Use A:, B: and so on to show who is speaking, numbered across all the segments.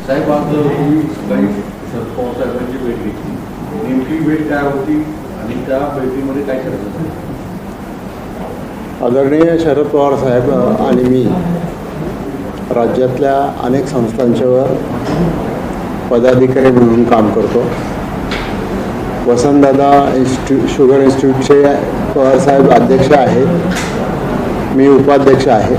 A: साहेब आज तुम्ही सकाळी शरद पवार साहेबांची भेट घेतली, नेमकी भेट काय होती आणि त्या बैठकीमध्ये काय चर्चा झाली?
B: आदरणीय शरद पवार साहेब आणि मी राज्यातल्या अनेक संस्थांच्यावर पदाधिकारी म्हणून काम करतो. वसंतदादा शुगर इन्स्टिट्यूटचे पवारसाहेब अध्यक्ष आहेत, मी उपाध्यक्ष आहे.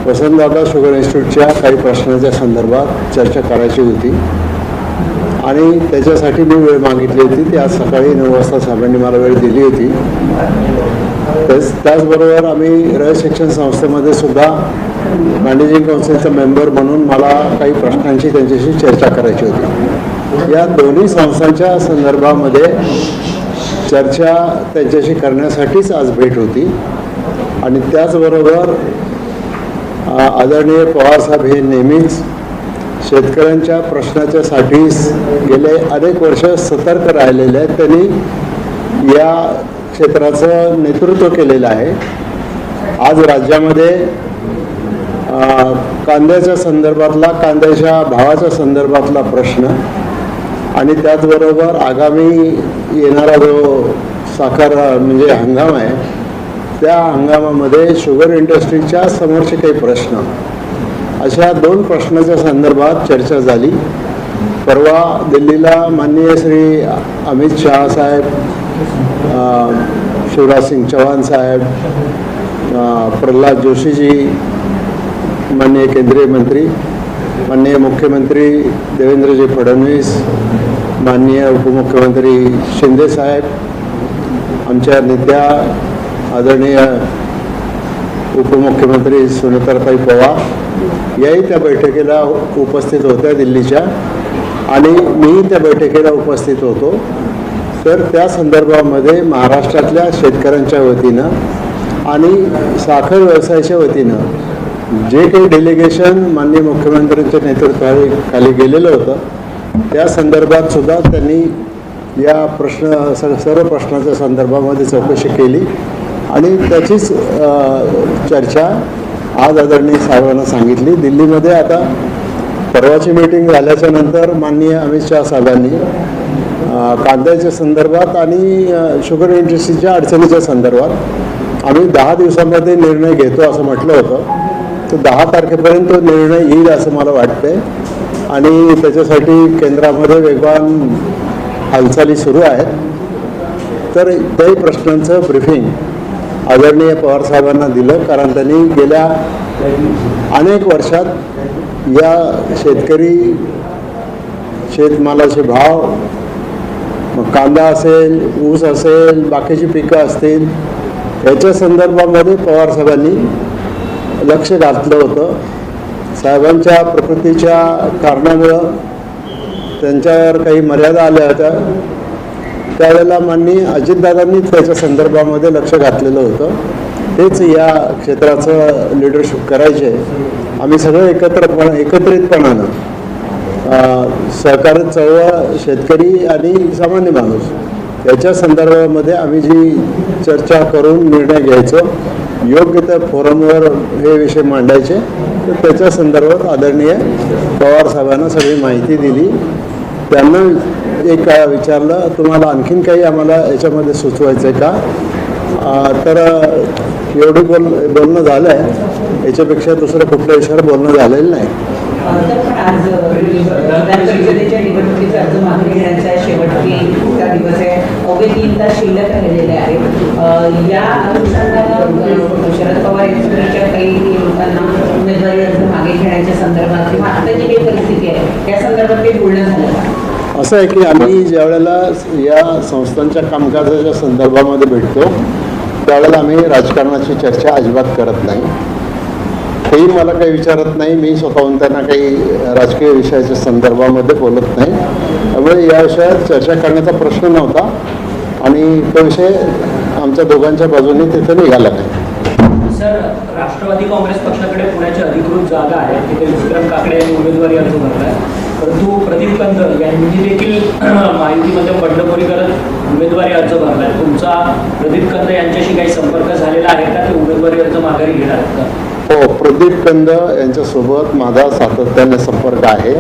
B: वसंतदादा शुगर इन्स्टिट्यूटच्या काही प्रश्नाच्या संदर्भात चर्चा करायची होती आणि त्याच्यासाठी मी वेळ मागितली होती. ती आज सकाळी 9 वाजता साहेबांनी मला वेळ दिली होती. त्याचबरोबर आम्ही रयत शिक्षण संस्थेमध्ये सुद्धा मॅनेजिंग काउन्सिलचा मेंबर म्हणून मला काही प्रश्नांची त्यांच्याशी चर्चा करायची होती. या दोन्ही संस्थांच्या संदर्भामध्ये चर्चा त्यांच्याशी करण्यासाठीच आज भेट होती. आणि त्याचबरोबर आदरणीय पवारसाहेब हे नेहमीच शेतकऱ्यांच्या प्रश्नाच्यासाठी गेले अनेक वर्ष सतर्क राहिलेले आहेत. त्यांनी या क्षेत्राचं नेतृत्व केलेलं आहे. आज राज्यामध्ये कांद्याच्या संदर्भातला, कांद्याच्या भावाच्या संदर्भातला प्रश्न आणि त्याचबरोबर आगामी येणारा जो साखर म्हणजे हंगाम आहे, त्या हंगामामध्ये शुगर इंडस्ट्रीच्या समोरचे काही प्रश्न, अशा 2 प्रश्नाच्या संदर्भात चर्चा झाली. परवा दिल्लीला माननीय श्री अमित शहा साहेब, शिवराज सिंग चौहान साहेब, प्रल्हाद जोशीजी, माननीय केंद्रीय मंत्री, माननीय मुख्यमंत्री देवेंद्रजी फडणवीस, माननीय उपमुख्यमंत्री शिंदे साहेब, आमच्या नेत्या आदरणीय उपमुख्यमंत्री सुनेत्राताई पवार याही त्या बैठकीला उपस्थित होत्या दिल्लीच्या, आणि मी त्या बैठकीला उपस्थित होतो. तर त्या संदर्भामध्ये महाराष्ट्रातल्या शेतकऱ्यांच्या वतीनं आणि साखर व्यवसायाच्या वतीनं जे काही डेलिगेशन माननीय मुख्यमंत्र्यांच्या नेतृत्वाखाली गेलेलं होतं, त्या संदर्भात सुद्धा त्यांनी या सर्व प्रश्नाच्या संदर्भामध्ये चौकशी केली आणि त्याचीच चर्चा आज आदरणीय साहेबांना सांगितली. दिल्लीमध्ये आता परवाची मीटिंग झाल्याच्या नंतर माननीय अमित शहा साहेबांनी कांद्याच्या संदर्भात आणि शुगर इंडस्ट्रीच्या अडचणीच्या संदर्भात आम्ही 10 दिवसांमध्ये निर्णय घेतो असं म्हटलं होतं. तर 10 तारखेपर्यंत तो निर्णय येईल असं मला वाटतंय आणि त्याच्यासाठी केंद्रामध्ये वेगवान हालचाली सुरू आहेत. तर त्याही प्रश्नांचं ब्रीफिंग आदरणीय पवारसाहेबांना दिलं, कारण त्यांनी गेल्या अनेक वर्षात या शेतकरी, शेतमालाचे भाव, मग कांदा असेल, ऊस असेल, बाकीची पिकं असतील, याच्या संदर्भामध्ये पवारसाहेबांनी लक्ष घातलं होतं. साहेबांच्या प्रकृतीच्या कारणामुळं त्यांच्यावर काही मर्यादा आल्या होत्या. त्यावेळेला माननीय अजितदादांनी त्याच्या संदर्भामध्ये लक्ष घातलेलं होतं. तेच या क्षेत्राचं लिडरशिप करायचे. आम्ही सगळे एकत्रितपणानं सहकारी चळवळ, शेतकरी आणि सामान्य माणूस याच्या संदर्भामध्ये आम्ही जी चर्चा करून निर्णय घ्यायचो, योग्य त्या फोरमवर हे विषय मांडायचे. तर त्याच्या संदर्भात आदरणीय पवार साहेबांना सगळी माहिती दिली. त्यांना एक विचारलं, तुम्हाला आणखीन काही आम्हाला याच्यामध्ये सुचवायचं आहे का? तर एवढं बोलणं झालं आहे, याच्यापेक्षा दुसरं कुठल्या विषयावर बोलणं झालेलं नाही.
C: आज विधानपरिषदेच्या निवडणुकीचा अर्ज मागे घेण्याचा शेवटची दिवस आहे. अवघे 3 तास शिल्लक राहिलेले आहेत. या अनुषंगाने शरद पवार यांच्या काही लोकांना उमेदवारी अर्ज मागे घेण्याच्या संदर्भात किंवा आता जी काही परिस्थिती आहे त्या संदर्भात काही बोलणं झालं?
B: असं आहे की आम्ही ज्या वेळेला या संस्थांच्या कामकाजाच्या संदर्भामध्ये भेटतो, त्यावेळेला आम्ही राजकारणाची चर्चा अजिबात करत नाही. तेही मला काही विचारत नाही. मी स्वतःहून त्यांना काही राजकीय विषयाच्या संदर्भामध्ये बोलत नाही. त्यामुळे या विषयात चर्चा करण्याचा प्रश्न नव्हता आणि तो विषय आमच्या दोघांच्या बाजूने तिथे निघाला नाही.
D: सर, राष्ट्रवादी काँग्रेस पक्षाकडे पुण्याची अधिकृत जागा आहे, तिथे विक्रम काकडे यांनी उमेदवारी अर्ज भरला, परंतु प्रदीप कंद यांनी देखील माहितीमध्ये बंडखोरी करत उमेदवारी अर्ज भरला आहे. तुमचा प्रदीप कंद यांच्याशी काही संपर्क झालेला आहे का? ते उमेदवारी अर्ज माघारी घेणार आहेत का?
B: हो, प्रदीप कंद यांच्यासोबत माझा सातत्याने संपर्क आहे.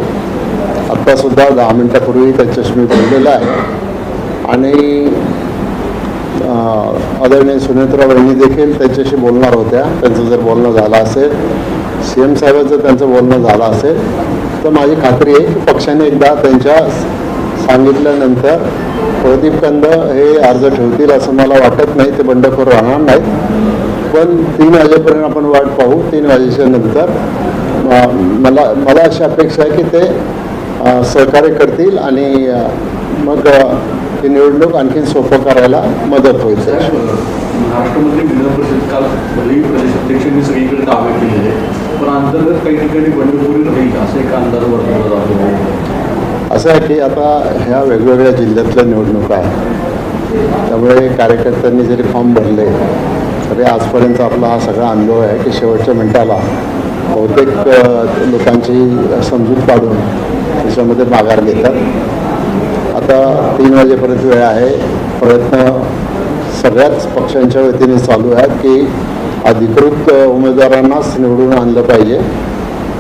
B: आत्तासुद्धा 10 मिनिटापूर्वी त्यांच्याशी मी बोललेला आहे आणि आदरणीय सुनेत्रा वहिनी देखील त्यांच्याशी बोलणार होत्या. त्यांचं जर बोलणं झालं असेल, CM साहेबांचं त्यांचं बोलणं झालं असेल तर माझी खात्री आहे की पक्षाने एकदा त्यांच्या सांगितल्यानंतर प्रदीप कंद हे अर्ज ठेवतील असं मला वाटत नाही. ते बंडखोर राहणार नाहीत, पण 3 वाजेपर्यंत आपण वाट पाहू. 3 वाजेच्या नंतर मला अशी अपेक्षा आहे की ते सहकार्य करतील आणि मग ही निवडणूक आणखीन सोपं करायला मदत होईल.
A: महाराष्ट्रामध्ये विधान परिषद काल भलेही प्रदेश अध्यक्षांनी सगळीकडे दावे केलेले, पण अंतर्गत काही ठिकाणी बंडखोरी राहील असा एक अंदाज वर्तवला जातो.
B: असं आहे की आता ह्या वेगवेगळ्या जिल्ह्यातल्या निवडणुका आहेत, त्यामुळे कार्यकर्त्यांनी जरी फॉर्म भरले तरी आजपर्यंत आपला हा सगळा अनुभव आहे की शेवटच्या मिनिटाला बहुतेक लोकांची समजूत काढून त्याच्यामध्ये माघार घेतात. आता 3 वाजेपर्यंत वेळ आहे. प्रयत्न सगळ्याच पक्षांच्या वतीने चालू आहेत की अधिकृत उमेदवारांनाच निवडून आणलं पाहिजे.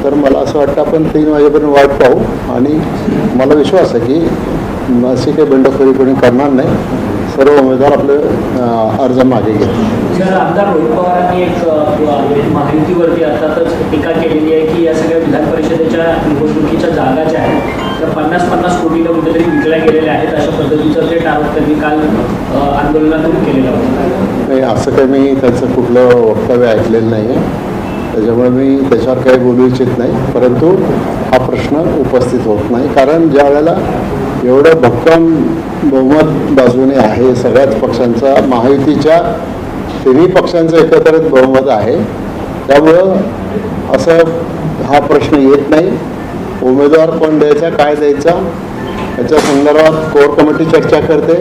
B: तर मला असं वाटतं आपण 3 वाजेपर्यंत वाट पाहू आणि मला विश्वास आहे की अशी काही बंडखोरी कोणी करणार नाही. सर्व उमेदवार आपले अर्ज मागे घेतील.
D: सर, आमदार रोहित पवारांनी एक महायुतीवरती अर्थातच टीका केलेली आहे की या सगळ्या विधान परिषदेच्या निवडणुकीच्या जागा ज्या आहेत त्या 50-50 कोटीला कुठेतरी विकल्या गेलेल्या आहेत अशा पद्धतीचं ते टाळत त्यांनी काल आंदोलनातून केलेलं होतं.
B: नाही, असं काही मी त्याचं कुठलं वक्तव्य ऐकलेलं नाही आहे, त्याच्यामुळे मी त्याच्यावर काही बोलू इच्छित नाही. परंतु हा प्रश्न उपस्थित होत नाही, कारण ज्या वेळेला एवढं भक्कम बहुमत बाजूने आहे सगळ्याच पक्षांचा, महायुतीच्या 3 पक्षांचं एकत्रित बहुमत आहे, त्यामुळं असं हा प्रश्न येत नाही. उमेदवार कोण द्यायचा, काय द्यायचा याच्या संदर्भात कोर कमिटी चर्चा करते,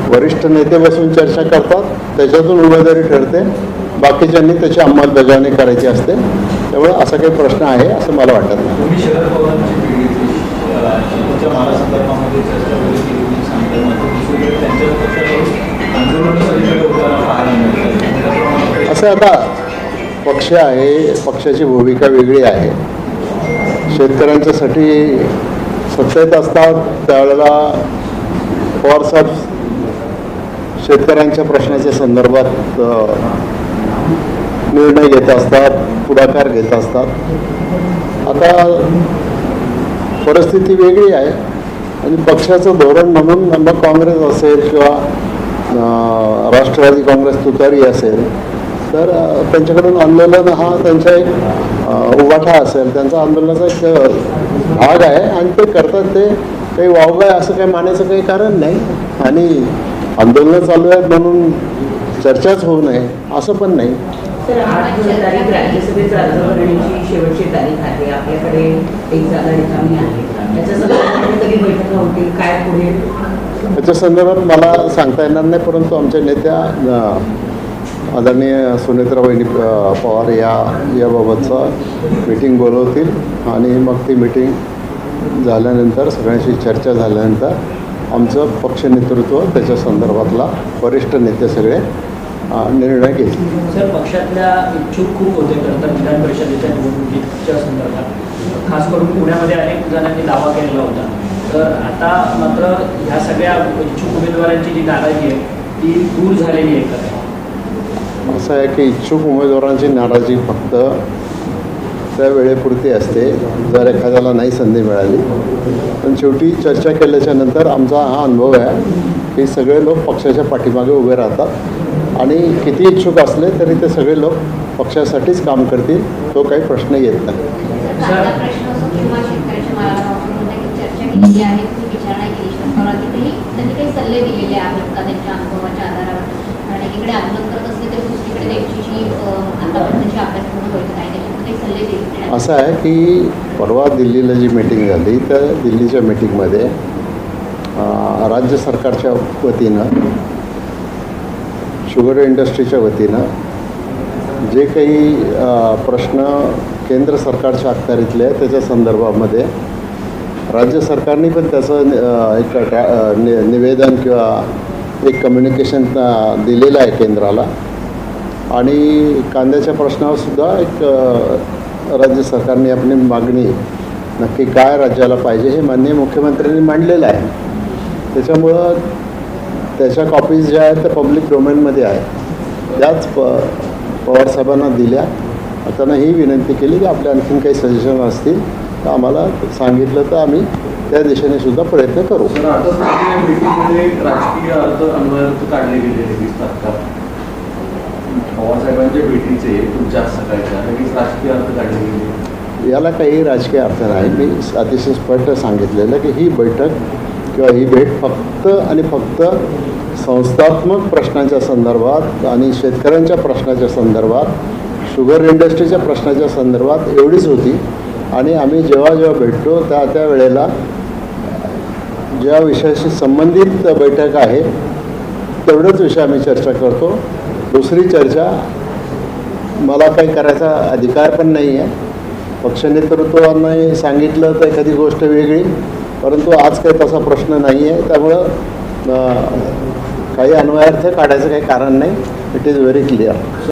B: वरिष्ठ नेते बसून चर्चा करतात, त्याच्यातून उमेदवारी ठरते. बाकीच्यांनी त्याची अंमलबजावणी करायची असते. त्यामुळे असा काही प्रश्न आहे असं मला वाटत नाही.
E: तुम्ही शरद पवारांची पिढीच्या मारासंदर्भामध्ये चर्चा केली सांगितलं, मात्र दुसरीकडे त्यांच्या पक्षाकडून आंदोलन सगळीकडे होताना पाहायला मिळतं.
B: असं आता पक्ष आहे, पक्षाची भूमिका वेगळी आहे. शेतकऱ्यांच्यासाठी सत्तेत असतात त्यावेळेला पवारसाहेब शेतकऱ्यांच्या प्रश्नाच्या संदर्भात निर्णय घेत असतात, पुढाकार घेत असतात. आता परिस्थिती वेगळी आहे आणि पक्षाचं धोरण म्हणून मग काँग्रेस असेल किंवा राष्ट्रवादी काँग्रेस तुतारी असेल तर त्यांच्याकडून आंदोलन हा त्यांचा एक उभाठा असेल, त्यांचा आंदोलनाचा एक भाग आहे आणि ते करतात. ते काही वावगं आहे असं काही मानायचं काही कारण नाही आणि आंदोलनं चालू आहेत म्हणून चर्चाच होऊ नये असं पण नाही.
C: सर, 8 तारीख राज्यसभेचा अर्ज भरण्याची शेवटची तारीख आहे. आपल्याकडे एक जागा रिकामी आहे. त्याच्या संदर्भात कधी बैठका होतील, काय पुढे
B: त्याच्या संदर्भात मला सांगता येणार नाही, परंतु आमच्या नेत्या आदरणीय सुनेत्रा वहिनी पवार याबाबतचा मीटिंग बोलवतील आणि मग ती मीटिंग झाल्यानंतर सगळ्यांशी चर्चा झाल्यानंतर आमचं पक्ष नेतृत्व त्याच्या संदर्भातला वरिष्ठ नेते सगळे निर्णय घेतील.
D: सर, पक्षातल्या इच्छुक खूप होते तर विधान परिषदेच्या निवडणुकीच्या संदर्भात, खास करून पुण्यामध्ये अनेक जणांनी दावा केलेला होता. तर आता मात्र ह्या सगळ्या इच्छुक उमेदवारांची जी नाराजी आहे ती दूर झालेली आहे का?
B: असं आहे की इच्छुक उमेदवारांची नाराजी फक्त त्या वेळेपुरती असते जर एखाद्याला नाही संधी मिळाली. पण शेवटी चर्चा केल्याच्या नंतर आमचा हा अनुभव आहे की सगळे लोक पक्षाच्या पाठीमागे उभे राहतात आणि किती इच्छुक असले तरी ते सगळे लोक पक्षासाठीच काम करतील. तो काही प्रश्न येत नाही.
F: सल्ले दिलेले आहेत का त्यांच्या अनुभवाच्या आधारावर आणि इकडे आंदोलन करत असले तरी दुसरीकडे त्यांची जी आतापर्यंतची अभ्यासपूर्ण बैठक आहे त्याच्यामध्ये सल्ले दिले.
B: असं आहे की परवा दिल्लीला जी मीटिंग झाली तर दिल्लीच्या मीटिंगमध्ये राज्य सरकारच्या वतीनं शुगर इंडस्ट्रीच्या वतीनं जे काही प्रश्न केंद्र सरकारच्या अखत्यारीतले आहे त्याच्या संदर्भामध्ये राज्य सरकारने पण त्याचं एक निवेदन किंवा एक कम्युनिकेशन दिलेलं आहे केंद्राला आणि कांद्याच्या प्रश्नावर सुद्धा एक राज्य सरकारने आपली मागणी नक्की काय राज्याला पाहिजे हे माननीय मुख्यमंत्र्यांनी मांडलेलं आहे. त्याच्यामुळं त्याच्या कॉपीज ज्या आहेत त्या पब्लिक डोमेनमध्ये आहेत, त्याच पवारसाहेबांना दिल्या. त्यांना ही विनंती केली की आपल्या आणखीन काही सजेशन असतील तर आम्हाला सांगितलं तर आम्ही त्या दिशेने सुद्धा प्रयत्न करू.
A: सर, आता मीटिंगमध्ये राजकीय अन्वयार्थ काढले गेलेले दिसतात का? पवारसाहेबांच्या भेटीचे तुमच्या सकाळच्या लगेच राजकीय अर्थ काढले गेले?
B: याला काही राजकीय अर्थ नाही. मी अतिशय स्पष्ट सांगितलेलं की ही बैठक किंवा ही भेट फक्त आणि फक्त संस्थात्मक प्रश्नांच्या संदर्भात आणि शेतकऱ्यांच्या प्रश्नाच्या संदर्भात, शुगर इंडस्ट्रीच्या प्रश्नाच्या संदर्भात एवढीच होती. आणि आम्ही जेव्हा भेटतो त्या वेळेला ज्या विषयाशी संबंधित बैठक आहे तेवढंच विषय आम्ही चर्चा करतो. दुसरी चर्चा मला काही करायचा अधिकार पण नाही आहे. पक्षनेतृत्वाने सांगितलं तर एखादी गोष्ट वेगळी, परंतु आज काही तसा प्रश्न नाही आहे. त्यामुळं काही अन्वयार्थ काढायचं काही कारण नाही. It is very clear.